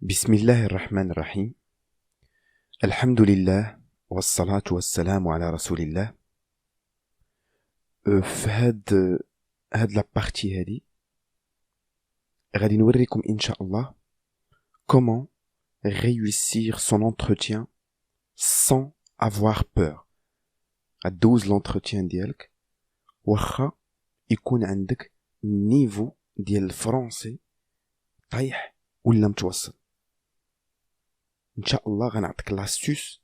بسم الله الرحمن الرحيم. الحمد لله والصلاة والسلام على رسول الله. في هاد لا بارتي هادي غادي نوريكم ان شاء الله comment réussir son entretien sans avoir peur. غدوز l'entretien ديالك واخا يكون عندك نيفو ديال الفرنسي طايح ولا متوسط. ان شاء الله غنعطيك لاستوس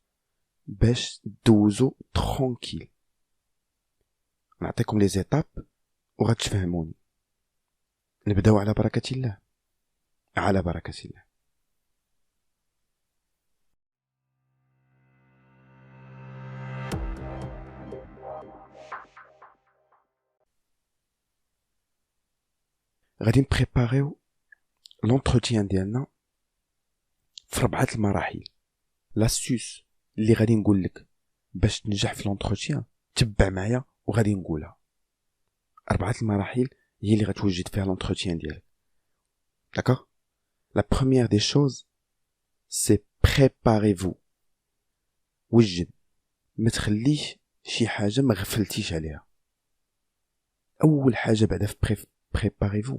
باش دوزو ترونكيل. نعطيكم لي زيتاب وغتفهموني. نبداو على بركة الله. على بركة الله. غادي نبريباريو لونتروتيان ديالنا في 4 المراحل. لاستوس اللي غادي نقول لك باش تنجح في لونتروتيان تبع معايا وغادي نقولها. 4 المراحل هي اللي غتوجد فيها لونتروتيان ديالك. داكوغ. لا بروميير دي شوز سي بريباريفو. وجد، ما تخليش شي حاجه ما غفلتيش عليها. اول حاجه بعدا في بريباريفو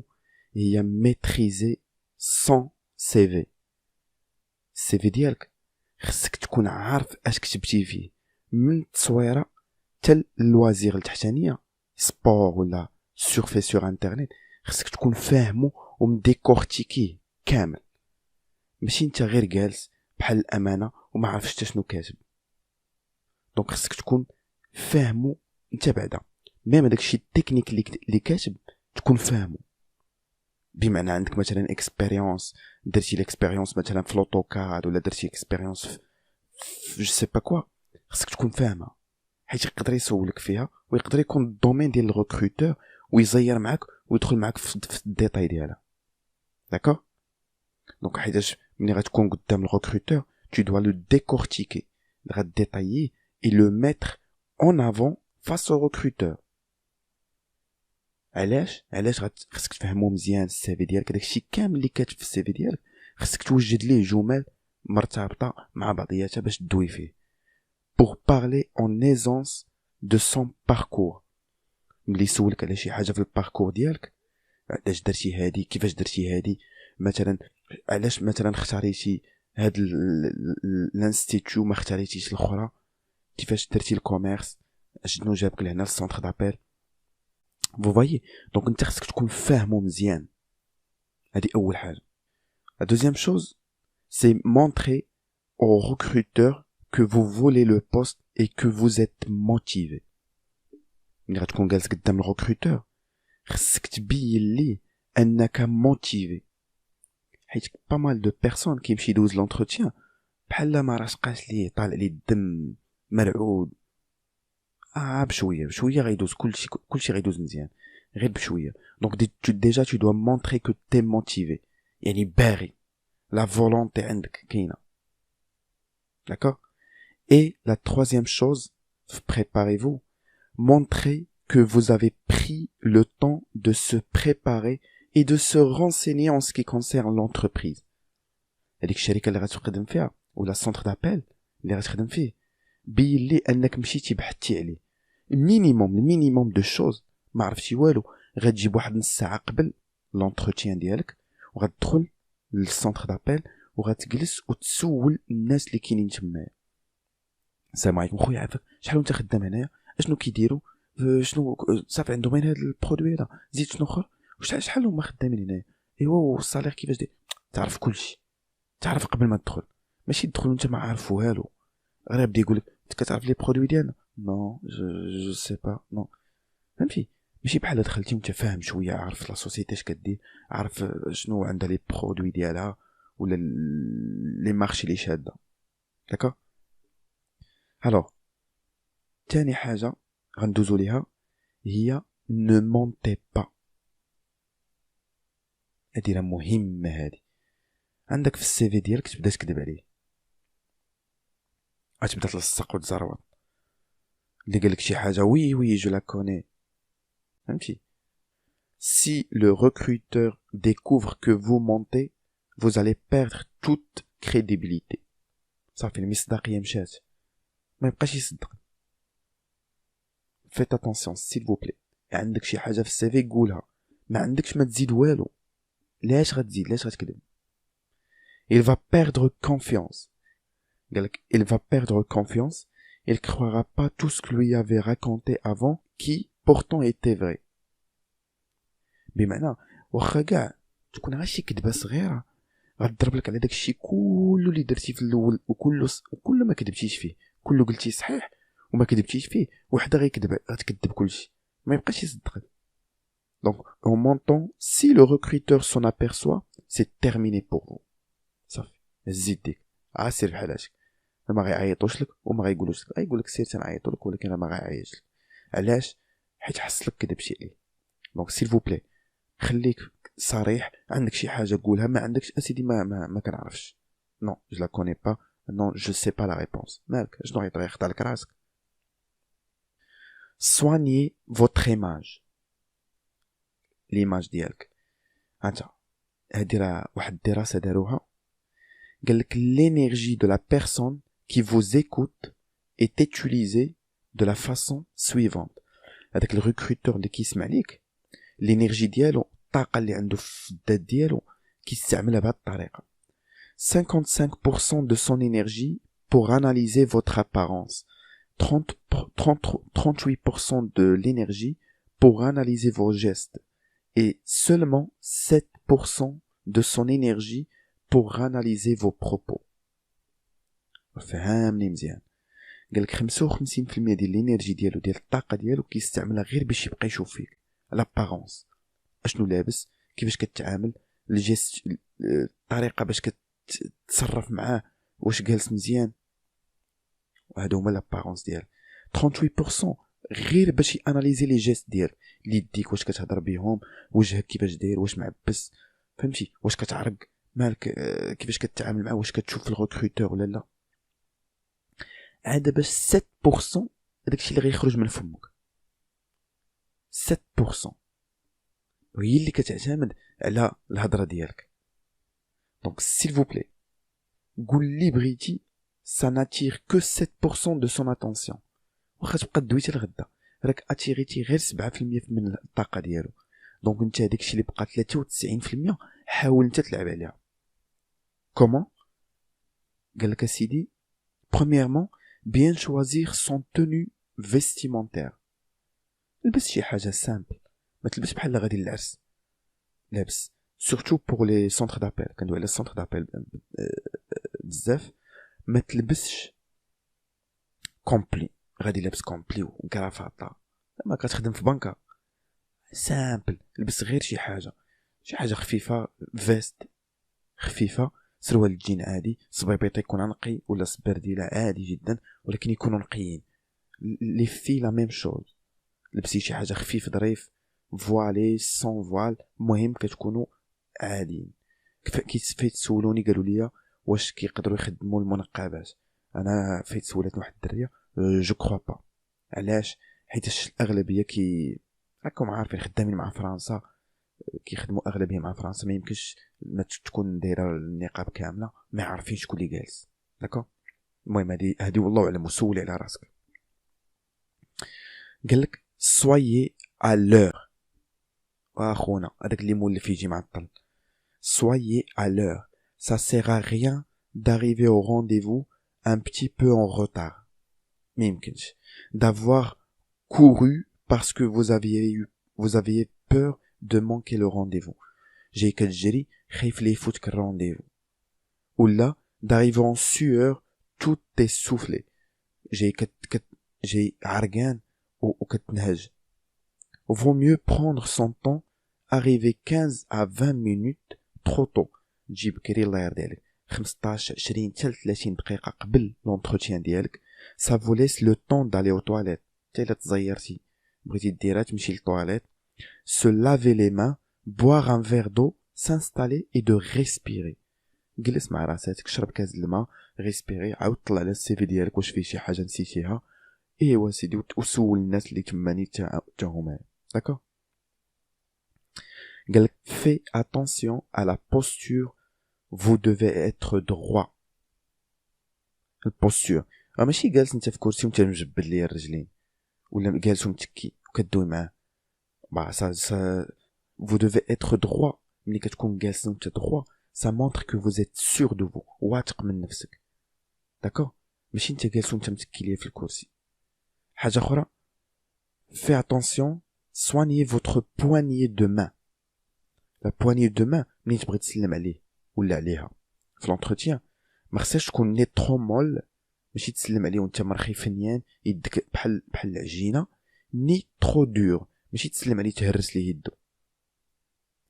هي ميتريزي سون سي في. السي في ديالك خصك تكون عارف اش كتبتي فيه، من التصويره حتى اللوازير التحتانيه، سبور ولا سورفي سور انترنت، خصك تكون فاهمو ومديكورتيكيه كامل. ماشي انت غير جالس بحال الامانه وما عارفش حتى شنو كاتب. دونك خصك تكون فاهمو انت بعدا، ميم داكشي التكنيك اللي كاتب تكون فاهمو. بمعنى عندك مثلا اكسبيريونس، درتي ليكسبيريونس مثلا في لوتوكاد ولا درتي اكسبيريونس في جو سي با كوا، خصك تكون فاهمها، حيت يقدر يسولك فيها ويقدر يكون الدومين ديال الريكروتور ويزير معاك ويدخل معاك في الديتاي ديالها. داكوغ. دونك حيتاش ملي غتكون قدام الريكروتور tu dois le décortiquer, غاديتاييه et le mettre en avant face au recruteur. علاش خصك تفهمو مزيان السي في ديالك. داكشي كامل اللي كاتب في السي في ديالك خصك توجد ليه جمل مرتبطه مع بعضياتها باش تدوي فيه. pour parler en aisance de son parcours. ملي يسولك على شي حاجه في الباركور ديالك، علاش درتي هادي، كيفاش درتي هادي، مثلا علاش مثلا اختاريتي هاد الانستيتيو ما اختاريتيش الاخرى، كيفاش درتي الكوميرس، شنو جابك لهنا السونتر دابيل. Vous voyez, donc انت خصك تكون فاهمو مزيان. هذه اول حاجه. La deuxième chose, c'est montrer au recruteur que vous voulez le poste et que vous êtes motivé. ملي غتكون جالس قدام الريكروتور خصك تبين ليه انك موتيفي، حيت با مال دو بيرسون كيمشي يدوز لونتروتيان بحال ما راشقاش ليه، طالع ليه الدم، مرعود. بشويه غيدوز كلشي غيدوز مزيان، غير بشويه. دونك déjà tu dois montrer que t'es motivé، يعني باغي، la volonté عندك كاينه. D'accord. Et la troisième chose, préparez-vous, montrez que vous avez pris le temps de se préparer et de se renseigner en ce qui concerne l'entreprise. هذيك الشركه اللي غتخدم فيها ولا السونتر دابيل اللي غتخدم فيه، بين لي انك مشيتي بحثتي عليه. المينيموم دو شوز ما عرفتي والو، غتجيب واحد نص ساعه قبل لونتروتيان ديالك وغتدخل للسونتر دابيل وغتجلس وتسول الناس اللي كاينين تمايا. السلام عليكم خويا، عافاك، شحال وانت خدام هنايا، اشنو كيديروا، شنو صافي عندهم هنا هذا البرودوي هذا، زيد شنو اخر، شحال هما خدامين هنايا، ايوا والصالير كيفاش داير. تعرف كلشي، تعرف قبل ما تدخل، ماشي تدخل وانت ما عارف والو، غير يبدا يقول لك انت كتعرف لي برودوي ديالنا، نو جو سي با، نو. فهمتي؟ ماشي بحال دخلتي وانت فاهم شويه، عارف لا سوسيتي اش كدير، عارف شنو عندها لي برودوي ديالها ولا لي مارشي اللي شاده. داكا. الوغ تاني حاجه غندوزو ليها هي ne mentez pas. هادي راه مهمه. هادي عندك في السي في ديالك تبدا تكذب عليه، غتبدا تلصق وتزروط. اللي قالك شي حاجه وي جو لا كوني، فهمتي؟ Si le recruteur découvre que vous mentez, vous allez perdre toute crédibilité. صافي المصداقية مشات ما يبقاش يصدق. faites attention s'il vous plaît. عندك شي حاجة في السيفي قولها، ما عندكش ما تزيد والو. لاش غتزيد؟ لاش غتكذب؟ il va perdre confiance. il va perdre confiance. Il croira pas tout ce que lui avait raconté avant qui pourtant était vrai. بمعنى واخا كاع تكون غير شي كذبه صغيره غتضرب لك على داك الشيء كله اللي درتي في الاول وكله ما كذبتيش فيه، كله قلتي صحيح وما كذبتيش فيه، وحده غتكذب كلشي ما يبقاش يصدقك. Donc en montant, si le recruteur s'en aperçoit, c'est terminé pour vous. صافي زيد ديك سير بحالاتك، ما غيعيطوش لك وما غيقولوش لك، غيقول لك سير تنعيطوا لك ولكن ما غيعيطش لك. علاش؟ حيت حصلك كذبتي عليه. دونك سيل فو بلاي خليك صريح، عندك شي حاجه قولها، ما عندكش اسيدي ما كنعرفش، نو جو لا كوني با، نو جو سي با لا ريبونس. مالك شنو غيطرا يخطا لك راسك؟ soignez votre image. l'image ديالك انت هادي راه واحد الدراسه داروها قالك l'énergie de la personne qui vous écoute est utilisée de la façon suivante. هذاك الريكروتور اللي كيسمع ليك الانرجي ديالو الطاقه اللي عنده في الذات ديالو كيستعملها بهذه الطريقه. 55% de son énergie pour analyser votre apparence, 38% de l'énergie pour analyser vos gestes et seulement 7% de son énergie pour analyser vos propos. فهمني مزيان. قالك 55% ديال الانرجي ديالو ديال الطاقه ديالو كيستعملها غير باش يبقى يشوف فيك لابارونس، اشنو لابس، كيفاش كتعامل، الجيست، الطريقه باش كتصرف معاه، واش جالس مزيان، وهادو هما لابارونس ديال 38% غير باش ياناليزي لي جيست ديال يديك، واش كتهضر بهم، وجهك كيفاش داير، واش معبس، فهمتي، واش كتعرق، مالك كيفاش كتعامل معاه، واش كتشوف الريكروتور ولا لا. عاد باش 7% داكشي اللي غيخرج من فمك، 7% وهي اللي كتعتمد على الهضره ديالك. دونك s'il vous plaît قول لي بغيتي، ça n'attire que 7% de son attention. واخا تبقى دويتي لغدا راك اتيغيتي غير 7% من الطاقه ديالو. دونك انت داكشي اللي بقى 93% حاول انت تلعب عليها. كومون؟ قالك سيدي premièrement bien choisir son tenue vestimentaire. لبس شي حاجه سامبل، ما تلبس بحال غادي للعرس لابس، surtout pour les centres d'appel. كندوي على السونتر دابيل بزاف، ما تلبسش كومبلي، غادي لابس كومبلي وكرافاطه، ما كتخدم في بنكه، سامبل، لبس غير شي حاجه خفيفه، فيست خفيفه، سروال الجين عادي، صبيبيط يكون نقي ولا سبرديله عادي جدا ولكن يكونوا نقيين. لي في لا ميم شوز، لبسي شي حاجه خفيف ظريف، فوالي سون فوال، المهم كتكونوا عاديين. فايت سولوني قالوا لي واش كيقدروا يخدموا المنقبات، انا فايت سولات واحد الدريه جو كرو با. علاش؟ حيت الاغلبيه راكم عارفين خدامين مع فرنسا، كيخدموا اغلبيه مع فرنسا، ما يمكنش ما تكون دايره النقاب كامله ما عارفين شكون اللي جالس. داكو المهم هادي والله اعلم، وسولي على راسك. قالك soyez à l'heure. واخونا هذاك اللي مولف يجي معطل، soyez à l'heure. Ça sert à rien d'arriver au rendez-vous un petit peu en retard. ما يمكنش d'avoir couru parce que vous aviez peur de manquer le rendez-vous. جاي كتجري خايف لي يفوتك الرونديفو، ولا d'arriver en sueur tout essoufflé. جاي عرقان وكتنهج. Vaut mieux prendre son temps, arriver 15 à 20 minutes trop tôt. تجي بكري الله يرضي عليك 15 20 حتى 30 دقيقه قبل لونتروتيان ديالك. ça vous laisse le temps d'aller aux toilettes. حتى الا تزيرتي بغيتي ديرها تمشي للطواليت، se laver les mains, boire un verre d'eau, s'installer et de respirer. جلس مع راساتك، شرب كاس الماء، ريسبيري، عاود طلع على السي في ديالك واش فيه شي حاجه نسيتيها، ايوا سيدي، وسول الناس اللي تماني حتى هما. داكو؟ قالك fais attention à la posture vous devez être droit. البوستور ماشي جالس انت في كرسي وانت مجبد ليه الرجلين ولا جالس ومتكي وكدوي معاه vous devez être droit. ملي كتكون جالس وانت droit ça montre que vous êtes sûr de vous واثق من نفسك. داكور ماشي انت جالس وانت متكي ليه في الكرسي. حاجه اخرى fais attention, soignez votre poignée de main. La poignée de main ملي تبغي تسلم عليه ولا عليها في l'entretien ما خصهاش تكون ني ترو مول ماشي تسلم عليه وانت مرخي فنيان يدك بحال العجينه ني ترو دور ماشي تسلم عليه تهرس ليه يدو.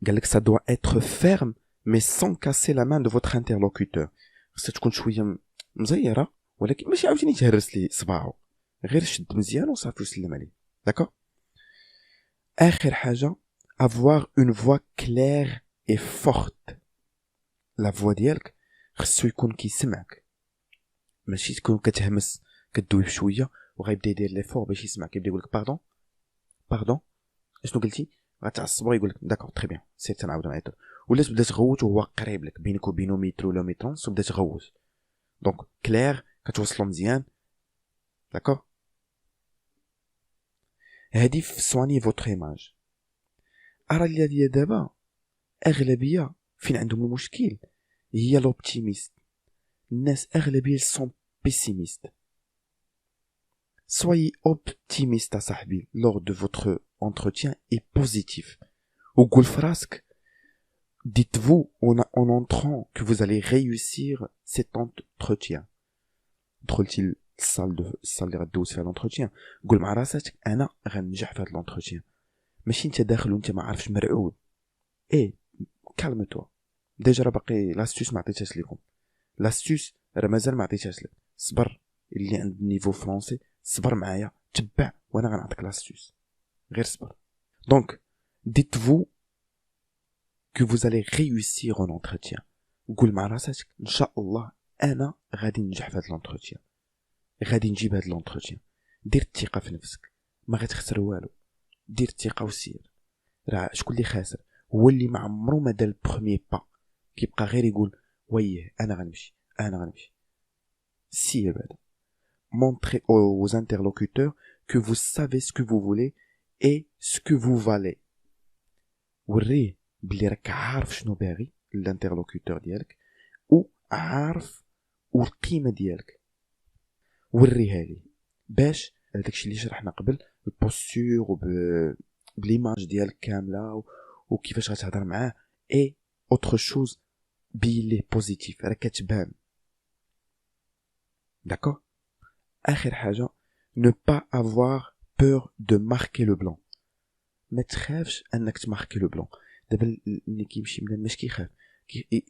قالك ça doit être ferme mais sans casser la main de votre interlocuteur. خصها تكون شويه مزيره ولكن ماشي عاوتاني تهرس ليه صباعو غير شد مزيان وصافي وسلم عليه. داكور اخر حاجه avoir une voix claire et forte. la voix ديالك خصو يكون كيسمعك ماشي تكون كتهمس كدوي بشويه وغيبدا يدير لي فور باش يسمعك يبدا يقولك باردون اشنو قلتي غتعصب ويقولك داكور تري بيان سير تنعاودو نعيطو ولا تبدا تغوت وهو قريب لك بينك وبينو متر ولا مترونس وبدا تغوت دونك كلير كتوصلو مزيان. داكور هادي في سواني فوتر ايماج. ارا اللي دابا اغلبيه فين عندهم المشكل هي l'optimiste. الناس أغلبية sont pessimistes. Soyez optimiste صاحبي lors de votre entretien et positif. وقول فراسك dites-vous en entrant que vous allez réussir cet entretien. دخلتي الصال اللي غدوز فيها l'entretien قول مع راسك أنا غنجح في هاد l'entretien ماشي انت داخل وانت ما عارفش مرعوب. calme-toi. ديجا راه باقي لاستوس ما عطيتهاش لكم. لاستوس راه مازال ما عطيتهاش لك. صبر اللي عند نيفو فرونسي صبر معايا تبع وانا غنعطيك لاستوس غير صبر. دونك dites-vous que vous allez réussir en entretien. قول مع راسك ان شاء الله انا غادي ننجح في هذا الانتروتيان غادي نجيب هذا الانتروتيان. دير الثقه في نفسك ما غتخسر والو. دير الثقه وسير. راه شكون اللي خاسر هو اللي ما عمرو ما دار البروميي با كيبقى غير يقول ويه انا غنمشي. سير بعدا. montrez aux interlocuteurs que vous savez ce que vous voulez et ce que vous valez. وريه بلي راك عارف شنو باغي الانترلوكوتور ديالك و عارف والقيمه ديالك. وريها لي باش داكشي اللي شرحنا قبل البوستور بليماج ديالك كامله وكيفاش غتهضر معاه اي اوتر شوز بيلي بوزيتيف راه كتبان. داكور اخر حاجه ne pas avoir peur de marquer le blanc. ما تخافش انك تماركي لو بلون. دابا اللي كيمشي بنادم ماشي كيخاف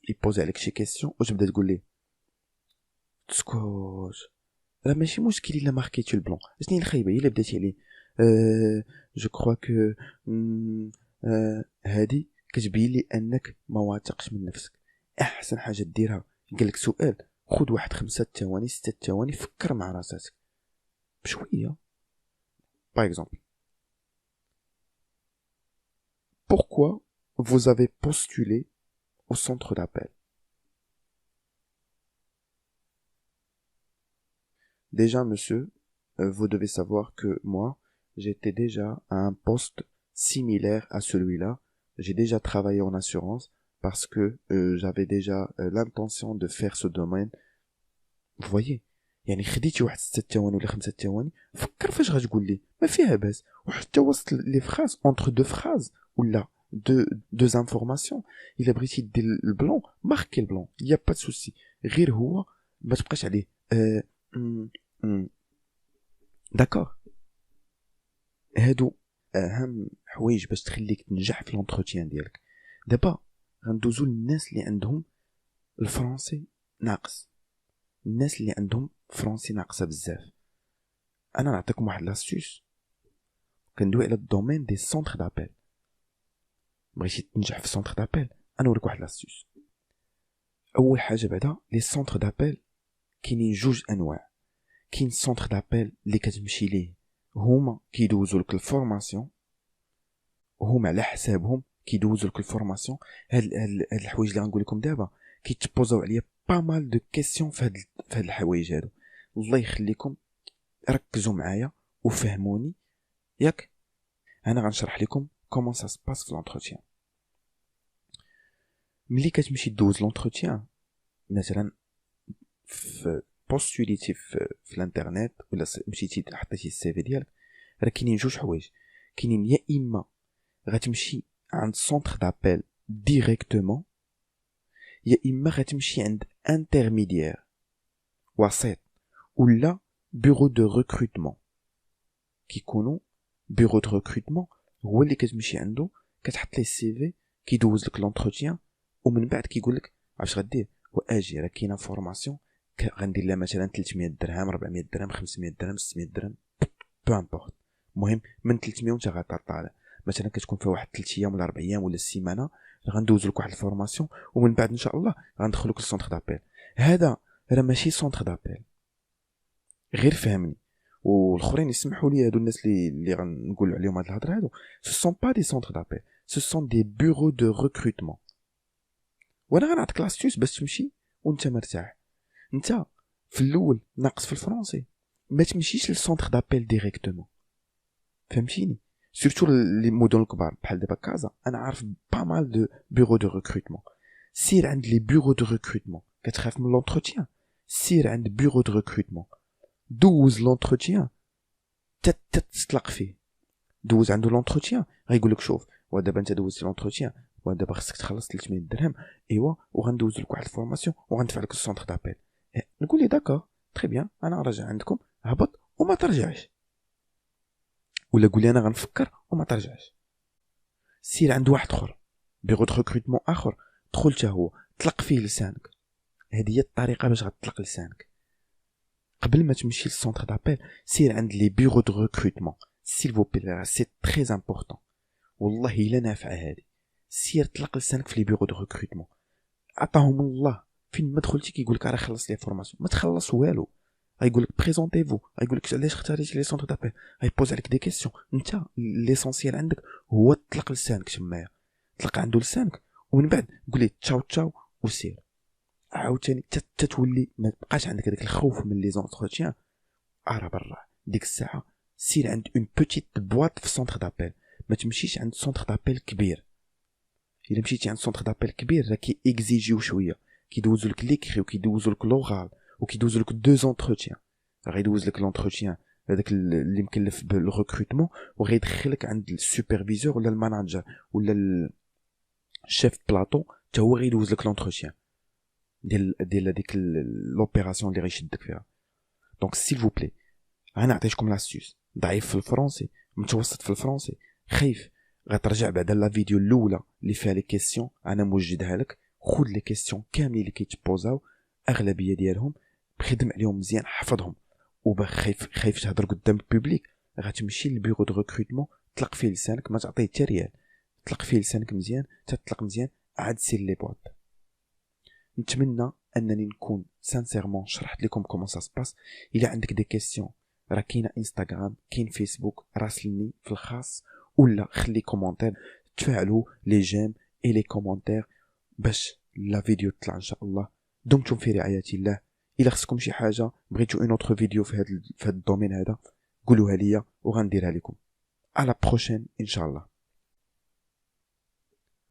يبوزي عليك شي كيسيون وتبدا تقول ليه تسكوت راه ماشي مشكل الا ماركيتي البلون. شنو هي الخايبه هي اللي بديتي عليه جو كرو كو هادي كتبين لي انك ما واثقش من نفسك. احسن حاجه ديرها قال لك سؤال خذ واحد 5 ثواني 6 ثواني فكر مع راسك بشويه. باغ اكزومبل pourquoi vous avez postulé au centre d'appel. Déjà, monsieur, vous devez savoir que moi, j'étais déjà à un poste similaire à celui-là. J'ai déjà travaillé en assurance parce que j'avais déjà l'intention de faire ce domaine. Vous voyez, يعني خديتي واحد 6 ثواني ولا 5 ثواني فكر فاش غتقول لي ما فيها باس وحتى وسط لي فراز entre deux phrases ولا deux informations الا بغيتي دير البلون ماركي البلون يا با سوسي غير هو ما تبقاش عليه داكور. هادو اهم حوايج باش تخليك تنجح في لونتروتيان ديالك. دابا غندوزو للناس اللي عندهم الفرنسي ناقص. الناس اللي عندهم فرنسي ناقصه بزاف انا نعطيكم واحد لاستوس كندوي على الدومين دي سونتر دابيل. بغيتي تنجح في سونتر دابيل انا نوريك واحد لاستوس. اول حاجه بعدا لي سونتر دابيل كاينين جوج انواع. كاين سونتر دابيل اللي كتمشي ليه هما كيدوزوا لك الفورماسيون هما على حسابهم كيدوزوا لك الفورماسيون. هاد الحوايج اللي غنقول لكم دابا كيتبوزاو عليا با مال دو كيسيون في هاد الحوايج هادو. الله يخليكم ركزوا معايا وفهموني ياك. انا غنشرح لكم كومون سا سباس في لونتروتيان. ملي كتمشي دوز لونتروتيان مثلا في بوستوليتي في الانترنت ولا مشيتي حطيتي السي في ديالك، راه كاينين جوج حوايج. كاينين يا اما غتمشي عند سونتر دابيل ديريكتومون، يا اما غتمشي عند انترميديير وسيط ولا بيرو دو ريكروتمون. كيكونوا بيرو دو ريكروتمون هو اللي كتمشي عنده كتحط ليه السي في، كيدوز لك لونتروتيان ومن بعد كيقول لك اش غدير. واجي راه كاينه فورماسيون غندير لها مثلا 300 درهم 400 درهم 500 درهم 600 درهم بو امبورط. المهم من 300 وانت غطالع مثلا كتكون فيها واحد 3 ايام ولا 4 ايام ولا السيمانه، غندوز لك واحد الفورماسيون ومن بعد ان شاء الله غندخلوك للسونتر دابيل. هذا راه ماشي سونتر دابيل، غير فهمني. والاخرين يسمحوا لي هادو الناس اللي غنقول عليهم هاد الهضره هادو، سو سون با دي سونتر دابيل، سو سون دي بيرو دو ريكروتمون. وانا غنعطيك لاستيوس باش تمشي وانت مرتاح. انت في الاول ناقص في الفرنسي، ما تمشيش للسونتر دابيل ديريكتومون، فهمتيني؟ سورتو لي مدن الكبار بحال دابا كازا، انا عارف با مال دو بيرو دو ريكروتمون. سير عند لي بيرو دو ريكروتمون. كتخاف من لونتروتيان، سير عند بيرو دو ريكروتمون، دوز لونتروتيان تتطلق فيه. دوز عنده لونتروتيان غيقول لك شوف ودابا انت دوزتي لونتروتيان ودابا خصك تخلص 300 درهم، ايوا وغندوز لك واحد الفورماسيون وغندفع لك السونتر دابيل. نقول لي داكور تري بيان، انا راجع عندكم، هبط وما ترجعش، ولا قول لي انا غنفكر وما ترجعش. سير عند واحد اخر بيرو دو ريكروتمون اخر، دخل حتى هو طلق فيه لسانك. هذه هي الطريقه باش غتطلق لسانك. قبل ما تمشي للسونتر دابيل سير عند لي بيرو دو ريكروتمون سيل فو بلي، سي تري امبورطون والله الا نافعه هذه. سير طلق لسانك في لي بيرو دو ريكروتمون، عطاهم الله فين ما دخلتي كيقول لك راه خلص لي فورماسيون، ما تخلص والو. غايقول لك بريزونتيفو، غايقول لك علاش اختاريتي لي سونتر دابيل، غايبوز عليك دي كيسيون. انت ليسونسيال عندك هو تطلق لسانك تمايا، طلق عنده لسانك ومن بعد قول ليه تشاو تشاو وسير. عاوتاني تتولي ما بقاش عندك هذاك الخوف من لي زونتروتيان. ارا برا ديك الساعه سير عند اون بوتيت بواط في سونتر دابيل، ما تمشيش عند سونتر دابيل كبير. الا مشيتي عند سونتر دابيل كبير راه كي اكزيجيو شويه، كيدوزو لك ليكري وكيدوزو لك لوغال وكيدوزو لك دو زونتروتيان. غيدوز لك لونتروتيان هذاك اللي مكلف بالريكروتمون وغيدخلك عند السوبرفيزور ولا الماناجر ولا الشيف بلاطو، حتى هو غيدوز لك لونتروتيان ديال هذيك لوبيراسيون اللي غيشدك فيها. دونك سيل فو بلي انا عطيتكم لاستيوس. ضعيف في الفرنسي، متوسط في الفرنسي، خايف، غترجع بعد لا فيديو الاولى اللي فيها لي كيسيون انا موجدها لك. خذ لي كيسيون كاملين اللي كيتبوزاو اغلبيه ديالهم، خدم عليهم مزيان، حفظهم. خايف تهضر قدام البوبليك، غتمشي للبيرو دو ريكروتمون طلق فيه لسانك، ما تعطيه حتى ريال، طلق فيه لسانك مزيان، تطلق مزيان، عاد سير لي بواط. نتمنى انني نكون سانسيرمون شرحت لكم كومون سا سباس. الا عندك دي كيسيون راه كاينه انستغرام، كاين فيسبوك، راسلني في الخاص ولا خلي كومونتير. تفاعلوا لي جيم اي لي كومونتير باش لا فيديو تطلع ان شاء الله. دمتم في رعايه الله. الا خصكم شي حاجه بغيتو اون اوتر فيديو في هذا الدومين هذا قولوها ليا وغنديرها لكم. على بروشين ان شاء الله.